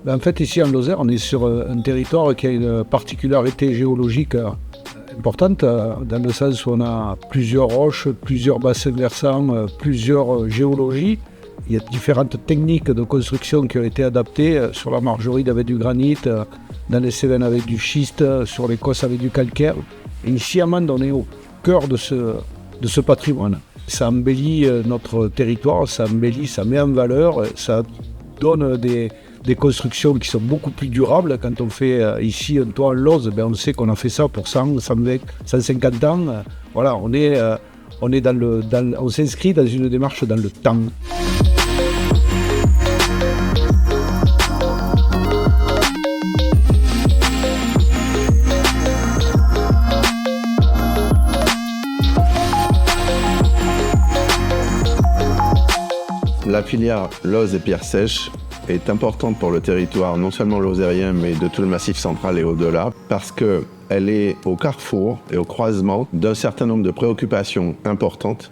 En fait, ici en Lozère, on est sur un territoire qui a une particularité géologique importante, dans le sens où on a plusieurs roches, plusieurs bassins versants, plusieurs géologies. Il y a différentes techniques de construction qui ont été adaptées sur la margeride avec du granit, dans les Cévennes avec du schiste, sur les Cosses avec du calcaire. Et ici à Mende, on est au cœur de ce patrimoine. Ça embellit notre territoire, ça embellit, ça met en valeur, ça donne des constructions qui sont beaucoup plus durables. Quand on fait ici un toit en Lozère, on sait qu'on a fait ça pour 100, 120, 150 ans. Voilà, on s'inscrit dans une démarche dans le temps. La filière Loz et pierres sèches est importante pour le territoire, non seulement lozérien, mais de tout le Massif central et au-delà, parce qu'elle est au carrefour et au croisement d'un certain nombre de préoccupations importantes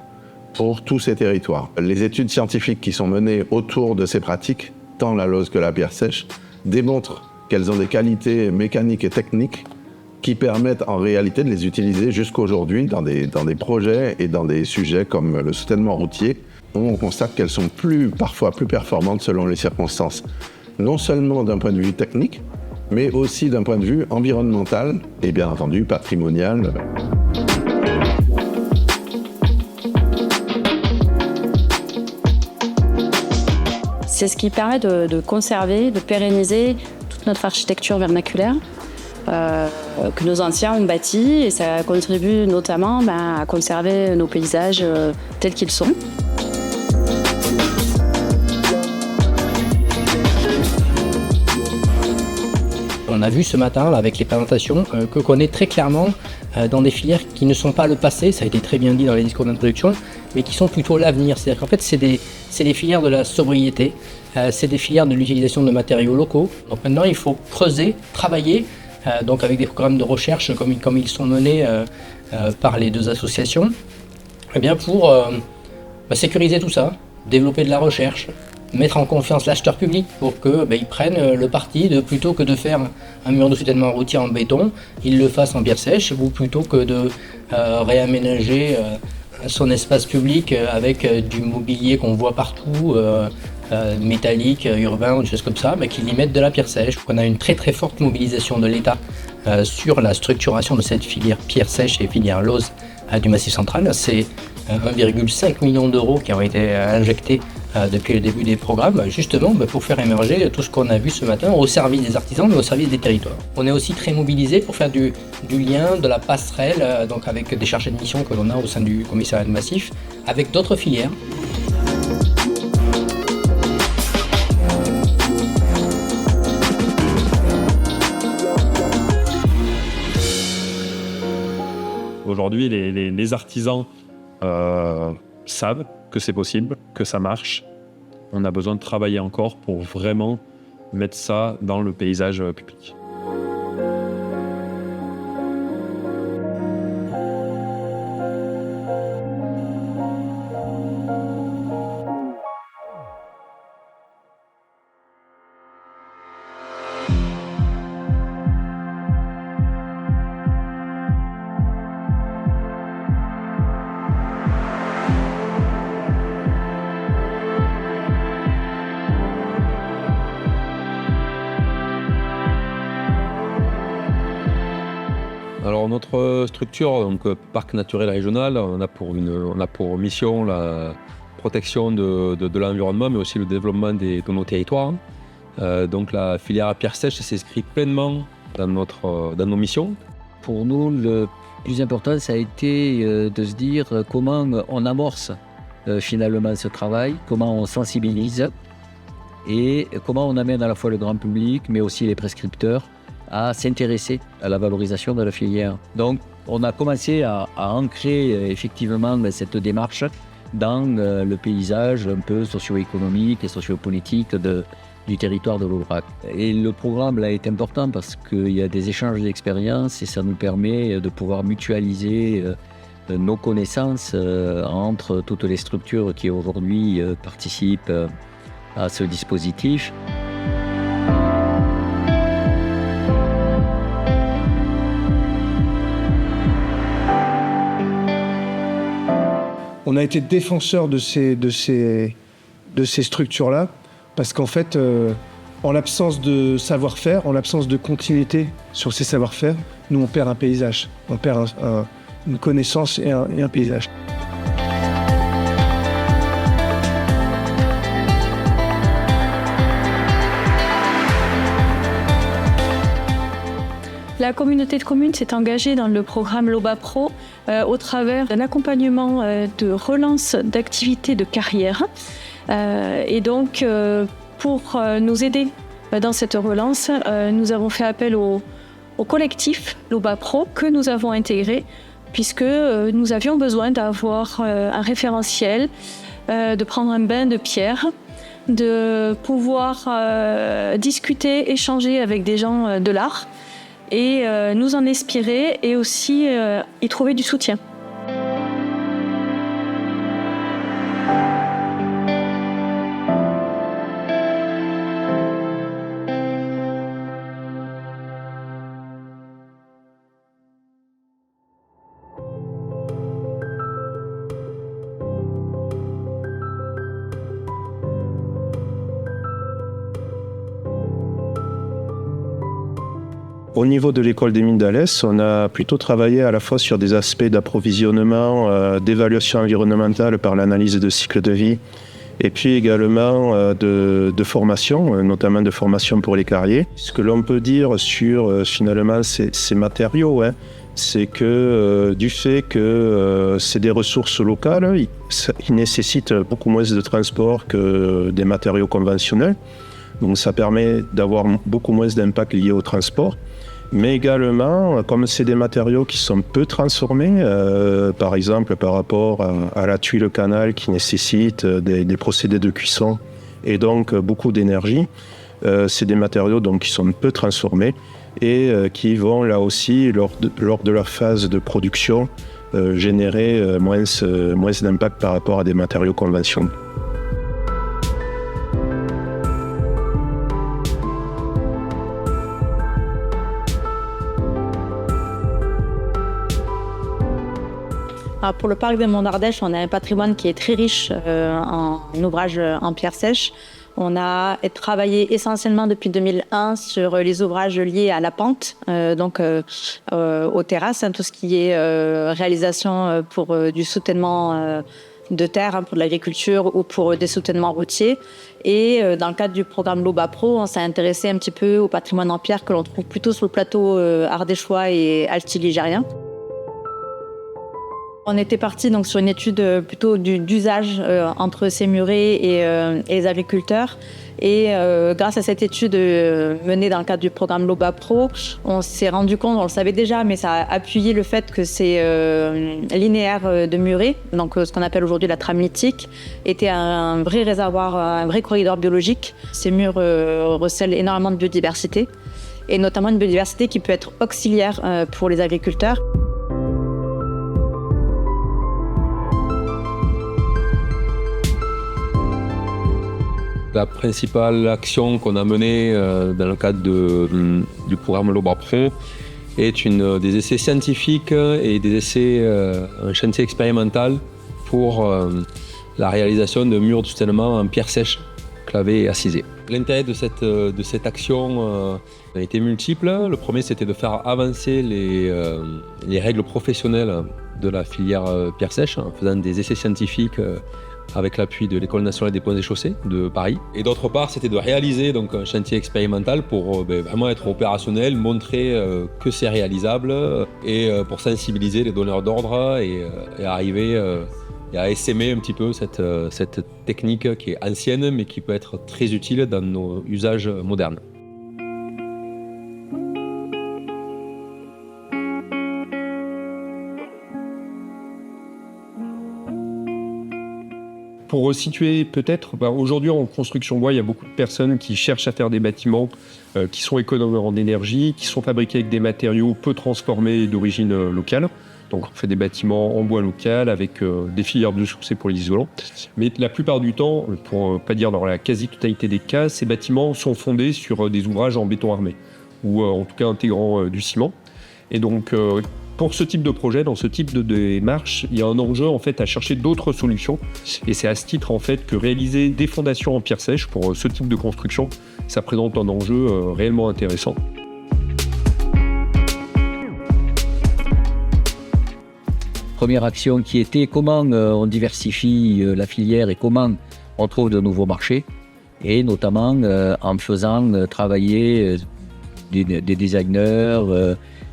pour tous ces territoires. Les études scientifiques qui sont menées autour de ces pratiques, tant la Loz que la pierre sèche, démontrent qu'elles ont des qualités mécaniques et techniques qui permettent en réalité de les utiliser jusqu'aujourd'hui dans des projets et dans des sujets comme le soutènement routier. On constate qu'elles sont parfois plus performantes selon les circonstances, non seulement d'un point de vue technique, mais aussi d'un point de vue environnemental et bien entendu patrimonial. C'est ce qui permet de conserver, de pérenniser toute notre architecture vernaculaire que nos anciens ont bâtie, et ça contribue notamment à conserver nos paysages tels qu'ils sont. On a vu ce matin là, avec les présentations qu'on est très clairement dans des filières qui ne sont pas le passé, ça a été très bien dit dans les discours d'introduction, mais qui sont plutôt l'avenir. C'est-à-dire qu'en fait c'est des filières de la sobriété, c'est des filières de l'utilisation de matériaux locaux. Donc maintenant il faut creuser, travailler, donc avec des programmes de recherche comme ils sont menés par les deux associations, eh bien pour sécuriser tout ça, développer de la recherche, mettre en confiance l'acheteur public pour qu'ils prennent le parti de, plutôt que de faire un mur de soutènement routier en béton, ils le fassent en pierre sèche, ou plutôt que de réaménager son espace public avec du mobilier qu'on voit partout, métallique, urbain ou des choses comme ça, qu'ils y mettent de la pierre sèche. On a une très très forte mobilisation de l'État sur la structuration de cette filière pierre sèche et filière Loz du Massif central. C'est 1,5 million d'euros qui ont été injectés depuis le début des programmes, justement pour faire émerger tout ce qu'on a vu ce matin au service des artisans, mais au service des territoires. On est aussi très mobilisé pour faire du lien, de la passerelle, donc avec des chargés de mission que l'on a au sein du commissariat de Massif, avec d'autres filières. Aujourd'hui, les artisans savent que c'est possible, que ça marche. On a besoin de travailler encore pour vraiment mettre ça dans le paysage public. Alors notre structure, donc Parc naturel régional, on a pour mission la protection de l'environnement, mais aussi le développement de nos territoires. Donc la filière à pierre sèche s'inscrit pleinement dans nos missions. Pour nous, le plus important, ça a été de se dire comment on amorce finalement ce travail, comment on sensibilise et comment on amène à la fois le grand public, mais aussi les prescripteurs, à s'intéresser à la valorisation de la filière. Donc, on a commencé à ancrer effectivement cette démarche dans le paysage un peu socio-économique et socio-politique du territoire de l'Aubrac. Et le programme là est important parce qu'il y a des échanges d'expériences et ça nous permet de pouvoir mutualiser nos connaissances entre toutes les structures qui aujourd'hui participent à ce dispositif. On a été défenseurs de ces structures-là, parce qu'en fait, en l'absence de savoir-faire, en l'absence de continuité sur ces savoir-faire, nous on perd un paysage, on perd une connaissance et un paysage. La communauté de communes s'est engagée dans le programme LOBA Pro au travers d'un accompagnement de relance d'activités de carrière. Et donc, pour nous aider dans cette relance, nous avons fait appel au collectif LOBA Pro que nous avons intégré, puisque nous avions besoin d'avoir un référentiel, de prendre un bain de pierre, de pouvoir discuter, échanger avec des gens de l'art, et nous en inspirer et aussi y trouver du soutien. Au niveau de l'école des mines d'Alès, on a plutôt travaillé à la fois sur des aspects d'approvisionnement, d'évaluation environnementale par l'analyse de cycle de vie, et puis également de formation, notamment de formation pour les carriers. Ce que l'on peut dire sur finalement ces matériaux, c'est que du fait que c'est des ressources locales, ils nécessitent beaucoup moins de transport que des matériaux conventionnels. Donc ça permet d'avoir beaucoup moins d'impact lié au transport. Mais également, comme c'est des matériaux qui sont peu transformés, par exemple par rapport à la tuile canal qui nécessite des procédés de cuisson et donc beaucoup d'énergie, c'est des matériaux donc, qui sont peu transformés et qui vont là aussi, lors de leur phase de production, générer moins d'impact par rapport à des matériaux conventionnels. Pour le parc des Monts d'Ardèche, on a un patrimoine qui est très riche en ouvrages en pierre sèche. On a travaillé essentiellement depuis 2001 sur les ouvrages liés à la pente, donc aux terrasses, tout ce qui est réalisation pour du soutènement de terre, pour de l'agriculture ou pour des soutènements routiers. Et dans le cadre du programme LOBA Pro, on s'est intéressé un petit peu au patrimoine en pierre que l'on trouve plutôt sur le plateau ardéchois et alti-ligérien. On était parti donc sur une étude plutôt d'usage entre ces murets et les agriculteurs. Et grâce à cette étude menée dans le cadre du programme LOBA Pro, on s'est rendu compte, on le savait déjà, mais ça a appuyé le fait que ces linéaires de murets, donc ce qu'on appelle aujourd'hui la trame lithique, étaient un vrai réservoir, un vrai corridor biologique. Ces murs recèlent énormément de biodiversité, et notamment une biodiversité qui peut être auxiliaire pour les agriculteurs. La principale action qu'on a menée dans le cadre du programme LOBA Pro est des essais scientifiques et des essais, un chantier expérimental pour la réalisation de murs de soutènement en pierre sèche, clavée et assisée. L'intérêt de cette action a été multiple. Le premier, c'était de faire avancer les règles professionnelles de la filière pierre sèche en faisant des essais scientifiques avec l'appui de l'École nationale des ponts et chaussées de Paris. Et d'autre part, c'était de réaliser donc, un chantier expérimental pour vraiment être opérationnel, montrer que c'est réalisable et pour sensibiliser les donneurs d'ordre et arriver à essaimer un petit peu cette technique qui est ancienne mais qui peut être très utile dans nos usages modernes. Pour resituer peut-être, aujourd'hui en construction bois, il y a beaucoup de personnes qui cherchent à faire des bâtiments qui sont économes en énergie, qui sont fabriqués avec des matériaux peu transformés d'origine locale. Donc on fait des bâtiments en bois local avec des filières biosourcées pour les isolants. Mais la plupart du temps, pour ne pas dire dans la quasi-totalité des cas, ces bâtiments sont fondés sur des ouvrages en béton armé, ou en tout cas intégrant du ciment. Et donc, pour ce type de projet, dans ce type de démarche, il y a un enjeu en fait à chercher d'autres solutions. Et c'est à ce titre en fait que réaliser des fondations en pierre sèche pour ce type de construction, ça présente un enjeu réellement intéressant. Première action qui était comment on diversifie la filière et comment on trouve de nouveaux marchés, et notamment en faisant travailler des designers,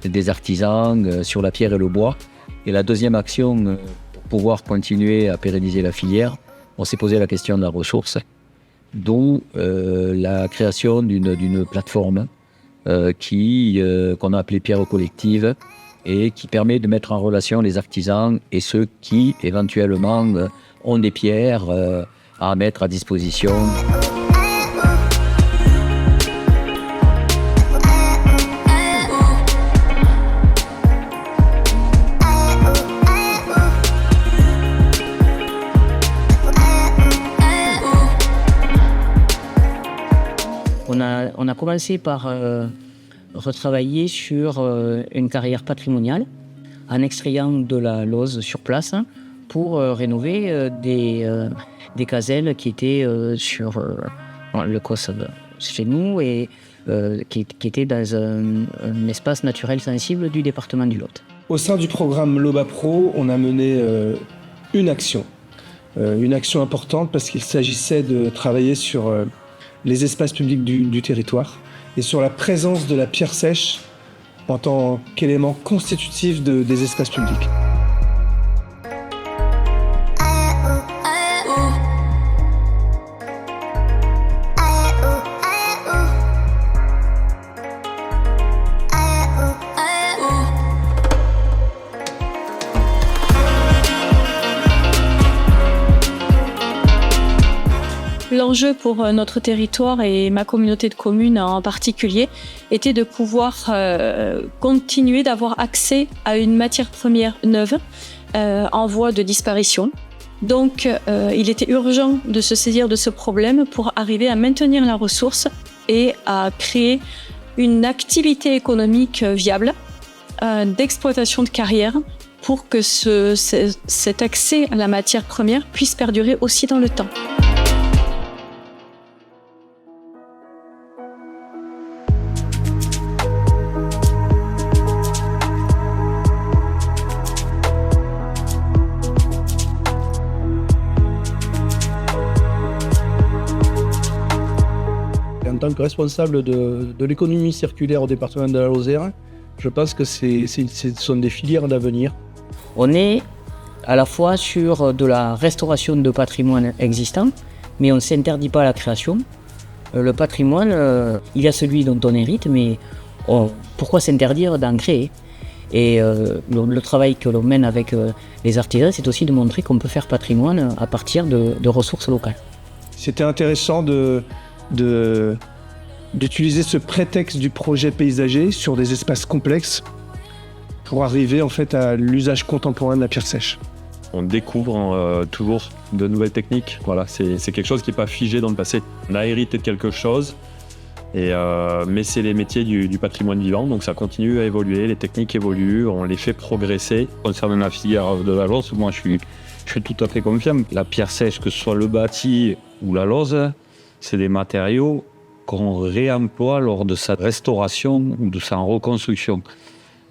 des artisans sur la pierre et le bois. Et la deuxième action, pour pouvoir continuer à pérenniser la filière, on s'est posé la question de la ressource, dont la création d'une plateforme qu'on a appelée Pierre Collective, et qui permet de mettre en relation les artisans et ceux qui, éventuellement, ont des pierres à mettre à disposition. On a commencé par retravailler sur une carrière patrimoniale en extrayant de la lauze sur place pour rénover des caselles qui étaient sur le COS chez nous et qui étaient dans un espace naturel sensible du département du Lot. Au sein du programme LOBA Pro, on a mené une action importante parce qu'il s'agissait de travailler sur les espaces publics du territoire et sur la présence de la pierre sèche en tant qu'élément constitutif des espaces publics. L'enjeu pour notre territoire et ma communauté de communes en particulier était de pouvoir continuer d'avoir accès à une matière première neuve en voie de disparition. Donc il était urgent de se saisir de ce problème pour arriver à maintenir la ressource et à créer une activité économique viable d'exploitation de carrière pour que cet accès à la matière première puisse perdurer aussi dans le temps. En tant que responsable de l'économie circulaire au département de la Lozère, je pense que ce sont des filières d'avenir. On est à la fois sur de la restauration de patrimoine existant, mais on ne s'interdit pas la création. Le patrimoine, il y a celui dont on hérite, mais pourquoi s'interdire d'en créer ? Et le travail que l'on mène avec les artisans, c'est aussi de montrer qu'on peut faire patrimoine à partir de ressources locales. C'était intéressant d'utiliser ce prétexte du projet paysager sur des espaces complexes pour arriver en fait à l'usage contemporain de la pierre sèche. On découvre toujours de nouvelles techniques. Voilà, c'est quelque chose qui n'est pas figé dans le passé. On a hérité de quelque chose, mais c'est les métiers du patrimoine vivant, donc ça continue à évoluer, les techniques évoluent, on les fait progresser. Concernant la filière de la lauze, moi je suis tout à fait confiant. La pierre sèche, que ce soit le bâti ou la lauze, c'est des matériaux qu'on réemploie lors de sa restauration ou de sa reconstruction.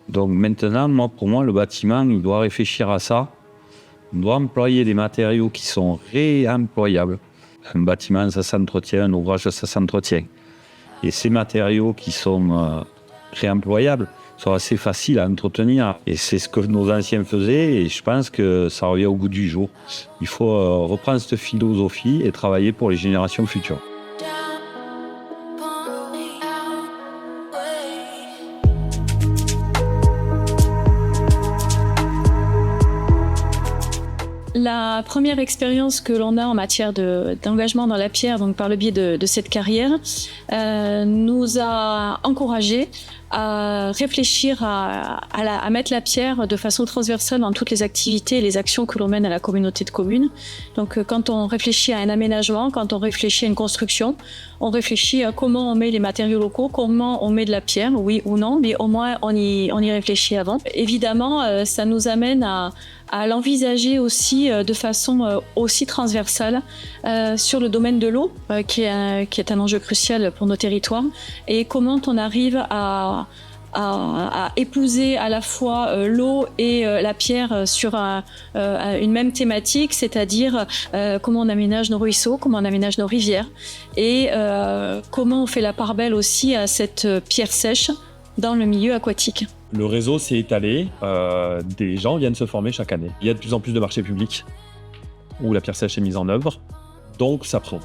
Donc maintenant, pour moi, le bâtiment, il doit réfléchir à ça. On doit employer des matériaux qui sont réemployables. Un bâtiment, ça s'entretient, un ouvrage, ça s'entretient. Et ces matériaux qui sont réemployables sont assez faciles à entretenir. Et c'est ce que nos anciens faisaient, et je pense que ça revient au goût du jour. Il faut reprendre cette philosophie et travailler pour les générations futures. La première expérience que l'on a en matière d'engagement dans la pierre, donc par le biais de cette carrière, nous a encouragés à réfléchir à mettre la pierre de façon transversale dans toutes les activités et les actions que l'on mène à la communauté de communes. Donc quand on réfléchit à un aménagement, quand on réfléchit à une construction, on réfléchit à comment on met les matériaux locaux, comment on met de la pierre, oui ou non, mais au moins on y réfléchit avant. Évidemment, ça nous amène à l'envisager aussi de façon aussi transversale sur le domaine de l'eau, qui est un enjeu crucial pour nos territoires, et comment on arrive à épouser à la fois l'eau et la pierre sur une même thématique, c'est-à-dire comment on aménage nos ruisseaux, comment on aménage nos rivières, et comment on fait la part belle aussi à cette pierre sèche dans le milieu aquatique. Le réseau s'est étalé, des gens viennent se former chaque année. Il y a de plus en plus de marchés publics où la pierre sèche est mise en œuvre, donc ça prend.